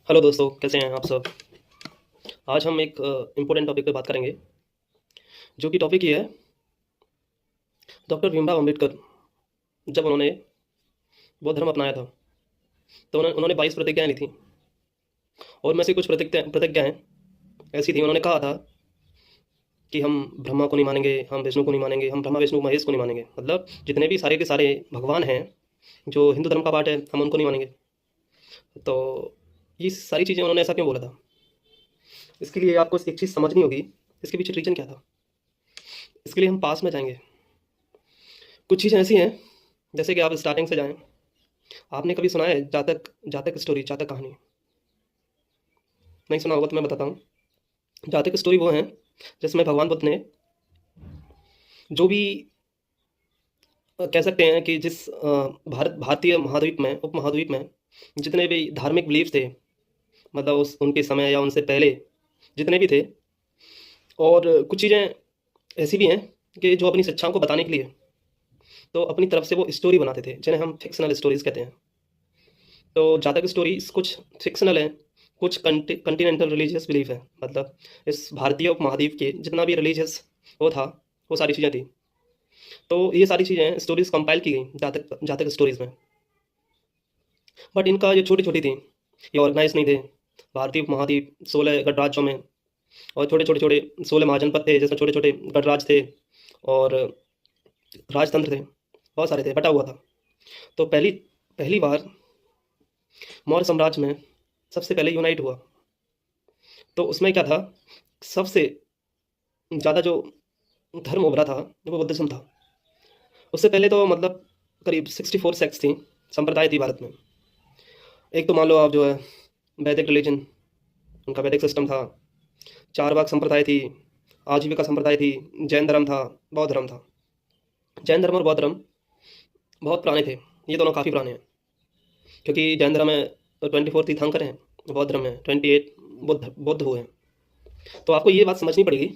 Hello दोस्तों, कैसे हैं आप सब। आज हम एक इम्पोर्टेंट टॉपिक पे बात करेंगे, जो कि टॉपिक ये है। डॉक्टर भीमराव अम्बेडकर जब उन्होंने बौद्ध धर्म अपनाया था, तो उन्होंने 22 प्रतिज्ञाएं ली थी। और में से कुछ प्रतिज्ञाएं ऐसी थी। उन्होंने कहा था कि हम ब्रह्मा को नहीं मानेंगे, हम विष्णु को नहीं मानेंगे, हम ब्रह्मा विष्णु महेश को नहीं मानेंगे। मतलब जितने भी सारे के सारे भगवान हैं जो हिंदू धर्म का पार्ट है, हम उनको नहीं मानेंगे। तो ये सारी चीज़ें उन्होंने ऐसा क्यों बोला था, इसके लिए आपको एक चीज़ समझनी होगी, इसके पीछे रीजन क्या था। इसके लिए हम पास में जाएंगे। कुछ चीज़ें ऐसी हैं, जैसे कि आप स्टार्टिंग से जाएं। आपने कभी सुना है जातक जातक स्टोरी, जातक कहानी? नहीं सुना होगा तो मैं बताता हूँ। जातक स्टोरी वो है जिसमें भगवान बुद्ध ने जो भी कह सकते हैं कि जिस भारतीय महाद्वीप में, उपमहाद्वीप में जितने भी धार्मिक बिलीफ थे, मतलब उस उनके समय या उनसे पहले जितने भी थे। और कुछ चीज़ें ऐसी भी हैं कि जो अपनी शिक्षाओं को बताने के लिए तो अपनी तरफ से वो स्टोरी बनाते थे, जिन्हें हम फिक्शनल स्टोरीज कहते हैं। तो जातक स्टोरीज कुछ फिक्शनल है, कुछ कंटिनेंटल रिलीजियस बिलीफ है। मतलब इस भारतीय उपमहाद्वीप के जितना भी रिलीजियस वो था, वो सारी चीज़ें थी। तो ये सारी चीज़ें स्टोरीज कंपाइल की गई जातक जातक स्टोरीज में। बट इनका ये छोटी छोटी थी, ये ऑर्गेनाइज नहीं थे। भारतीय उपमहाद्वीप 16 गणराज्यों में, और छोटे छोटे छोटे 16 महाजनपद थे, जिसमें छोटे छोटे गणराज्य थे और राजतंत्र थे, बहुत सारे थे, बटा हुआ था। तो पहली पहली बार मौर्य साम्राज्य में सबसे पहले यूनाइट हुआ। तो उसमें क्या था, सबसे ज़्यादा जो धर्म उभरा था वो बुद्धिज्म था। उससे पहले तो मतलब करीब 64 सेक्ट्स थी, संप्रदाय थी भारत में। एक तो मान लो आप जो है वैदिक रिलीजन, उनका वैदिक सिस्टम था। चारवाक संप्रदाय थी, आजीविका संप्रदाय थी, जैन धर्म था, बौद्ध धर्म था। जैन धर्म और बौद्ध धर्म बहुत पुराने थे, ये दोनों काफ़ी पुराने हैं। क्योंकि जैन धर्म में 24 तीर्थंकर हैं, बौद्ध धर्म में 28 बुद्ध बुद्ध हुए हैं। तो आपको ये बात समझनी पड़ेगी।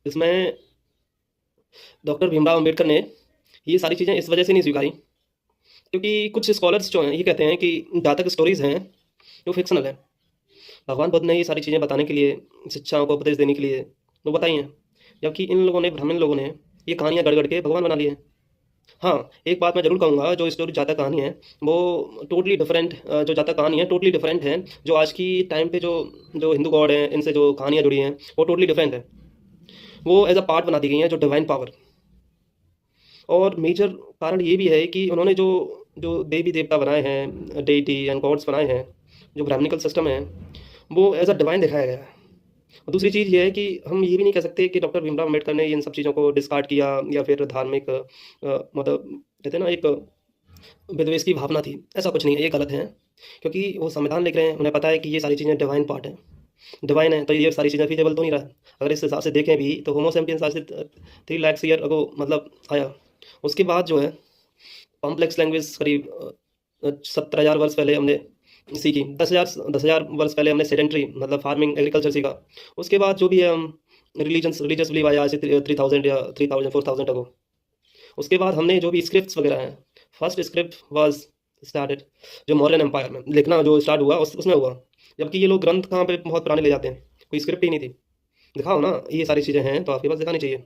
इसमें डॉक्टर भीमराव अम्बेडकर ने ये सारी चीज़ें इस वजह से नहीं स्वीकारी, क्योंकि कुछ स्कॉलर्स जो हैं ये कहते हैं कि जातक स्टोरीज़ हैं जो फिक्शनल है। भगवान बुद्ध ने ये सारी चीज़ें बताने के लिए, शिक्षाओं को उपदेश देने के लिए वो बताई हैं, जबकि इन लोगों ने, ब्राह्मण लोगों ने ये कहानियाँ गढ़ गढ़ के भगवान बना लिए हैं। हाँ, एक बात मैं ज़रूर कहूँगा, जो स्टोरी जातक कहानी है वो टोटली डिफरेंट, जो जातक कहानी है टोटली डिफरेंट है। जो आज की टाइम पे जो जो हिंदू गॉड हैं, इनसे जो कहानियाँ जुड़ी हैं वो टोटली डिफरेंट है। वो एज अ पार्ट बना दी गई हैं, जो डिवाइन पावर। और मेजर कारण ये भी है कि उन्होंने जो जो देवी देवता बनाए हैं, डेटी एंड गॉड्स बनाए हैं, जो ब्राह्मणिकल सिस्टम है, वो एज अ डिवाइन दिखाया गया है। और दूसरी चीज़ ये है कि हम ये भी नहीं कह सकते कि डॉक्टर भीमराव अम्बेडकर ने इन सब चीज़ों को डिस्कार्ड किया, या फिर धार्मिक मतलब कहते हैं ना, एक विद्वेष की भावना थी। ऐसा कुछ नहीं है, ये गलत है। क्योंकि वो संविधान लिख रहे हैं, उन्हें पता है कि ये सारी चीज़ें डिवाइन पार्ट है, डिवाइन है, तो ये सारी चीज़ें फीजेबल तो नहीं रहा। अगर इस हिसाब से देखें भी तो होमो सेपियंस आज से 3 लाख ईयर अगो मतलब आया। उसके बाद जो है कॉम्प्लेक्स लैंग्वेज करीब 70,000 वर्ष पहले हमने सीखी। 10,000 वर्ष पहले हमने सेडेंट्री मतलब फार्मिंग एग्रीकल्चर सीखा। उसके बाद जो भी है हम रिलीजियस बिलीव आया आज से 3,000 या 3,000 4,000 अगो। उसके बाद हमने जो भी स्क्रिप्ट्स वगैरह हैं, फर्स्ट स्क्रिप्ट वाज स्टार्टेड जो मौर्यन एम्पायर में लिखना जो स्टार्ट हुआ उसमें हुआ। जबकि ये लोग ग्रंथ कहाँ पे बहुत पुराने ले जाते हैं, कोई स्क्रिप्ट ही नहीं थी। दिखाओ ना, ये सारी चीज़ें हैं तो आपके पास दिखानी चाहिए,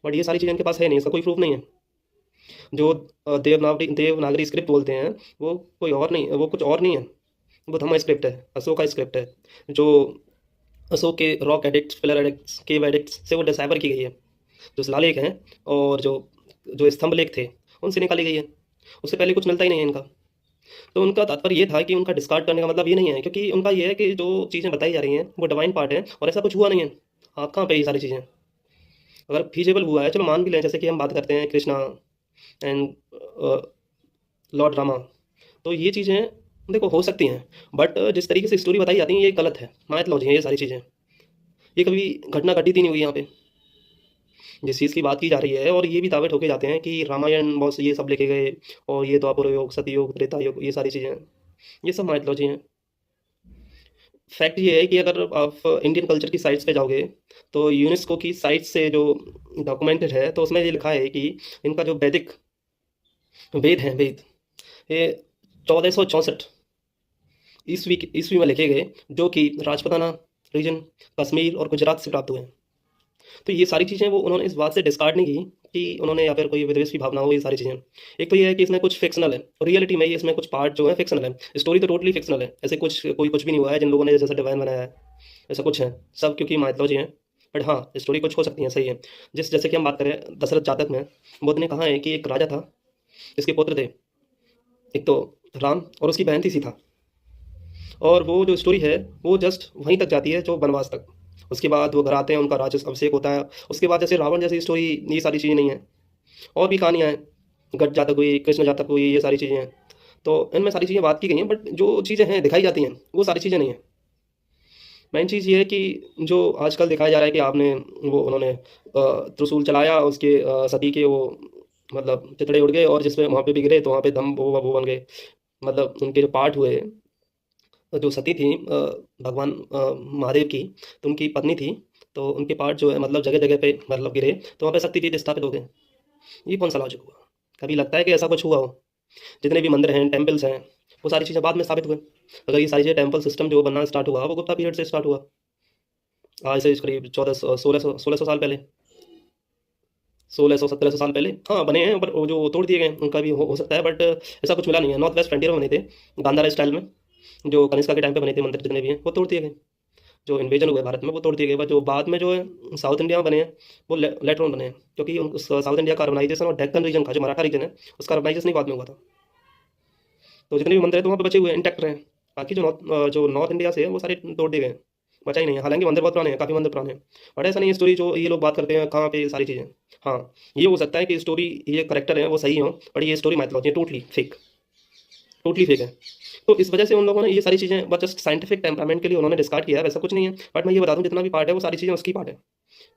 बट ये सारी चीज़ें इनके पास है नहीं, इसका कोई प्रूफ नहीं है। जो देवनागरी स्क्रिप्ट बोलते हैं वो कोई और नहीं, वो कुछ और नहीं है। वो धम्म स्क्रिप्ट है, अशोक का स्क्रिप्ट है, जो अशोक के रॉक एडिक्ट्स, फिलर एडिक्ट्स, केव एडिक्ट्स से वो डिसाइबर की गई है। जो शिलालेख हैं और जो जो स्तंभ लेख थे उनसे निकाली गई है। उससे पहले कुछ मिलता ही नहीं है इनका। तो उनका तात्पर्य ये था कि उनका डिस्कार्ड करने का मतलब ये नहीं है, क्योंकि उनका ये है कि जो चीज़ें बताई जा रही हैं वो डिवाइन पार्ट है और ऐसा कुछ हुआ नहीं है। आप कहाँ पे ये सारी चीज़ें, अगर फीजेबल हुआ है चलो मान भी लें, जैसे कि हम बात करते हैं कृष्णा एंड लॉर्ड रामा, तो ये चीज़ें देखो हो सकती हैं। बट जिस तरीके से स्टोरी बताई जाती है ये गलत है, माइथोलॉजी है ये सारी चीज़ें। ये कभी घटना घटित ही नहीं हुई यहाँ पे, जिस चीज़ की बात की जा रही है। और ये भी दावे ठोके जाते हैं कि रामायण बहुत ये सब लिखे गए, और ये द्वापर युग, सतयुग, त्रेता युग, ये सारी चीज़ें, ये सब माइथोलॉजी हैं। फैक्ट ये है कि अगर आप इंडियन कल्चर की साइट्स पे जाओगे तो यूनेस्को की साइट से जो डॉक्यूमेंटेड है तो उसमें ये लिखा है कि इनका जो वैदिक वेद हैं, वेद ये 1464 ईस्वी में लिखे गए, जो कि राजपूताना रीजन, कश्मीर और गुजरात से प्राप्त हुए हैं। तो ये सारी चीज़ें वो उन्होंने इस बात से डिस्कार्ड नहीं की कि उन्होंने या फिर कोई विद्वेष की भावना हो, ये सारी चीज़ें। एक तो ये है कि इसमें कुछ फिक्शनल है, और रियलिटी में इसमें कुछ पार्ट जो है फिक्शनल है। स्टोरी तो टोटली फिक्शनल है, ऐसे कुछ भी नहीं हुआ है जिन लोगों ने जैसा डिवाइन बनाया है, ऐसा कुछ है सब, क्योंकि माइथोलॉजी है। बट हाँ, स्टोरी कुछ हो सकती है, सही है। जैसे कि हम बात करें दशरथ जातक में, बुद्ध ने कहा है कि एक राजा था जिसके पुत्र थे, एक तो राम और उसकी बहन थी सीता। और वो जो स्टोरी है वो जस्ट वहीं तक जाती है, जो वनवास तक। उसके बाद वो घर आते हैं, उनका राज्य अभिषेक होता है। उसके बाद जैसे रावण जैसी स्टोरी, ये सारी चीज़ें नहीं है। और भी कहानियाँ हैं, गट जातक हुई, कृष्ण जातक हुई, ये सारी चीज़ें हैं। तो इनमें सारी चीज़ें बात की गई हैं, बट जो चीज़ें हैं दिखाई जाती हैं वो सारी चीज़ें नहीं हैं। मेन चीज़ ये है कि जो आजकल दिखाया जा रहा है कि आपने वो उन्होंने त्रिशूल चलाया, उसके सती के वो मतलब चितड़े उड़ गए, और जिसमें वहाँ पे भी गिरे तो वहाँ पे दम वो बन गए। मतलब उनके जो पार्ट हुए, जो सती थी भगवान महादेव की, तो उनकी पत्नी थी, तो उनके पार्ट जो है मतलब जगह जगह पे मतलब गिरे, तो वहाँ पे शक्तिपीठ स्थापित हो गए। ये कौन सा लॉजिक हुआ? कभी लगता है कि ऐसा कुछ हुआ हो? जितने भी मंदिर हैं, टेम्पल्स हैं, वो सारी चीज़ें बाद में स्थापित हुए। अगर ये सारी चीज़ें, टेम्पल सिस्टम जो बनना स्टार्ट हुआ वो गुप्ता पीरियड से स्टार्ट हुआ, आज से करीब 1400 1600 साल पहले, 1600 1700 साल पहले। हाँ बने हैं, पर वो जो तोड़ दिए गए उनका भी हो सकता है, बट ऐसा कुछ मिला नहीं है। नॉर्थ वेस्ट फ्रंटियर में बने थे, गांधार स्टाइल में, जो कनिष्का के टाइम पे बने थे मंदिर जितने भी हैं, वो तोड़ दिए गए। जो इन्वेजन हुए भारत में वो तोड़ दिए गए, बट जो बाद में जो है साउथ इंडिया में बने हैं, वो लेटर ऑन बने हैं, क्योंकि उस साउथ इंडिया का अर्बनाइजेशन और डेक्कन रीजन का जो मराठा रीजन है, उसका अर्बनाइजेशन ही बाद में हुआ था। तो जितने भी मंदिर है तो वहाँ पे बचे हुए हैं, इंटैक्ट रहे हैं। बाकी जो नॉर्थ इंडिया से है वो सारे तोड़ दिए गए हैं, बचा ही नहीं है। हालांकि मंदिर बहुत पुराने हैं, काफ़ी मंदिर पुराने हैं, बट ऐसा नहीं है स्टोरी जो ये लोग बात करते हैं कहाँ पे सारी चीज़ें। हाँ, ये हो सकता है कि स्टोरी, ये करेक्टर है वो सही हो, बट ये स्टोरी मैथोलॉजी है, टोटली फेक है। तो इस वजह से उन लोगों ने ये सारी चीज़ें बस जस्ट साइंटिफिक टेम्परामेंट के लिए उन्होंने डिस्कार्ड किया है, वैसा कुछ नहीं है। बट मैं ये बता दूं, जितना भी पार्ट है वो सारी चीज़ें उसकी पार्ट है,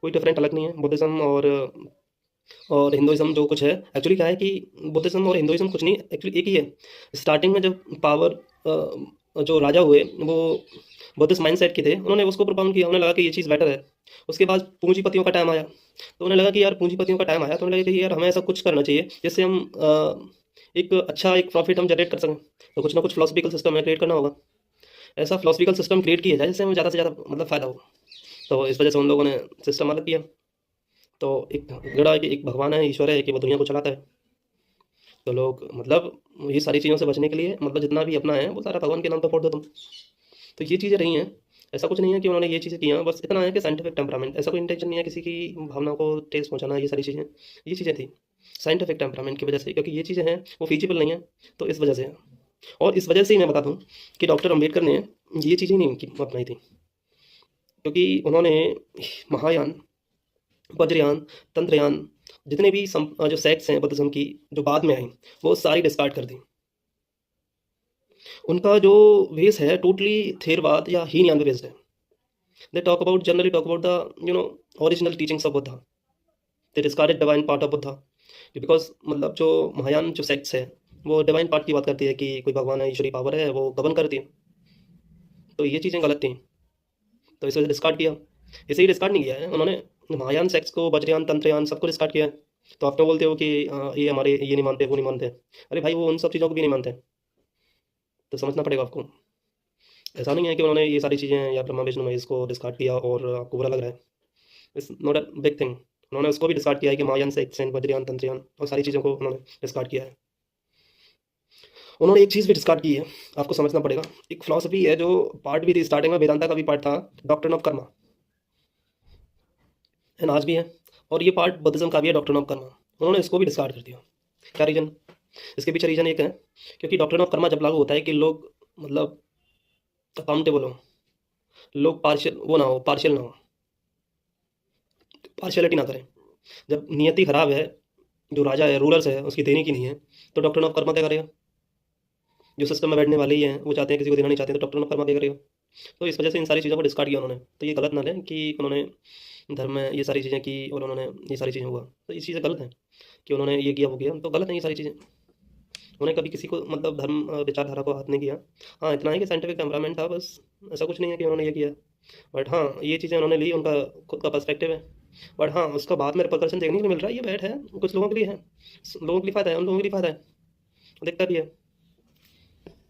कोई डिफरेंट अलग नहीं है। बुद्धिज़्म और हिंदुइज्म जो कुछ है, एक्चुअली क्या है कि बुद्धिज्म और हिंदुइज्म कुछ नहीं, एक्चुअली एक ही है। स्टार्टिंग में जब पावर जो राजा हुए वो बुद्धिस्ट माइंडसेट के थे, उन्होंने उसको प्रोपाउंड किया, उन्हें लगा कि ये चीज़ बेटर है। उसके बाद पूंजीपतियों का टाइम आया, तो उन्हें लगा कि यार पूंजीपतियों का टाइम आया, तो उन्हें लगा कि यार हमें ऐसा कुछ करना चाहिए जिससे हम एक अच्छा एक प्रॉफिट हम जनरेट कर सकें। तो कुछ ना कुछ फिलोसफिकल सिस्टम हमें क्रिएट करना होगा, ऐसा फिलोसफिकल सिस्टम क्रिएट किया जाए जिससे हमें ज़्यादा से ज़्यादा मतलब फ़ायदा हो। तो इस वजह से उन लोगों ने सिस्टम अलग किया। तो एक गड़ा है कि एक भगवान है, ईश्वर है कि वो दुनिया को चलाता है। तो लोग मतलब ये सारी चीज़ों से बचने के लिए मतलब जितना भी अपना है वो सारा भगवान के नाम पे फोड़ दो तुम। तो ये चीज़ें रही हैं, ऐसा कुछ नहीं है कि उन्होंने ये चीज़ें की हैं, बस इतना है कि साइंटिफिक टेम्परामेंट, ऐसा कोई इंटेंशन नहीं है किसी की भावना को ठेस पहुंचाना। ये चीज़ें थी साइंटिफिक टेम्परामेंट की वजह से, क्योंकि ये चीज़ें हैं वो फीजिबल नहीं है, तो इस वजह से है। और इस वजह से ही मैं बता दूँ कि डॉक्टर अम्बेडकर ने ये चीज़ें नहीं अपनाई थी, क्योंकि उन्होंने महायान, वज्रयान, तंत्रयान, जितने भी जो सेक्ट्स हैं बुद्धिज्म की जो बाद में आई, वो सारी डिस्कार्ड कर दी। उनका जो वेस है टोटली थेरवाद या हीनयान पे बेस्ड है। They generally talk about the original teachings of Buddha. They discarded divine part of Buddha, because मतलब जो महायान जो सेक्ट्स है वो डिवाइन पार्ट की बात करती है कि कोई भगवान है, ईश्वरी पावर है, वो गवर्न करती है। तो ये चीज़ें गलत थी, तो इस वजह से डिस्कार्ड किया। इसे ही डिस्कार्ड नहीं किया है उन्होंने, महायान सेक्ट्स को, वज्रयान, तंत्रयान सबको डिस्कार्ड किया है। तो आप तो बोलते हो कि ये हमारे ये नहीं मानते, वो नहीं मानते। अरे भाई, वो उन सब चीज़ों को भी नहीं मानते, तो समझना पड़ेगा आपको। ऐसा नहीं है कि उन्होंने ये सारी चीज़ें या ब्रह्मा विष्णु महेश को डिस्कार्ड किया और आपको बुरा लग रहा है। It's not a big thing. उन्होंने उसको भी डिस्कार्ड किया है कि महायान सेक्ट्स एंड वज्रयान, तंत्रयान और सारी चीज़ों को उन्होंने डिस्कार्ड किया है। उन्होंने एक चीज़ भी डिस्कार्ड की है, आपको समझना पड़ेगा। एक फिलॉसफी है जो पार्ट भी थी स्टार्टिंग में, वेदांता का भी पार्ट था, डॉक्ट्रिन ऑफ कर्मा, एंड आज भी है। और ये पार्ट बुद्धिज्म का भी है, डॉक्ट्रिन ऑफ कर्मा। उन्होंने इसको भी डिस्कार्ड कर दिया। क्या रीज़न? इसके पीछे रीज़न एक है, क्योंकि डॉक्ट्रिन ऑफ कर्मा जब लागू होता है कि लोग मतलब अकाउंटेबल हो, लोग पार्शियल ना हो, पार्शियलिटी ना करें। जब नियति खराब है, जो राजा है, रूलर्स है, उसकी देने की नहीं है, तो डॉक्ट्रिन ऑफ कर्मा क्या करेगा? जो सिस्टम में बैठने वाले ही हैं वो चाहते हैं किसी को देना नहीं चाहते, तो डॉक्ट्रिन ऑफ कर्मा क्या करेगा? तो इस वजह से इन सारी चीज़ों को डिस्कार्ड किया उन्होंने। तो ये गलत ना लें कि उन्होंने धर्म में ये सारी चीज़ें की और उन्होंने ये सारी चीज़ें हुआ, तो ये चीज़ें गलत है कि उन्होंने ये किया वो किया, तो गलत है ये सारी चीज़ें। उन्होंने कभी किसी को मतलब धर्म विचारधारा को हाथ नहीं किया। हाँ, इतना है कि साइंटिफिक टेम्परामेंट था बस, ऐसा कुछ नहीं है कि उन्होंने ये किया। बट हाँ, ये चीज़ें उन्होंने ली, उनका खुद का पर्सपेक्टिव है। बट हाँ, उसका बाद में रिपरकशन देखने को मिल रहा है, ये बैड है, कुछ लोगों के लिए है, लोगों के लिए फ़ायदा है, उन लोगों के लिए फ़ायदा है, दिखता भी है।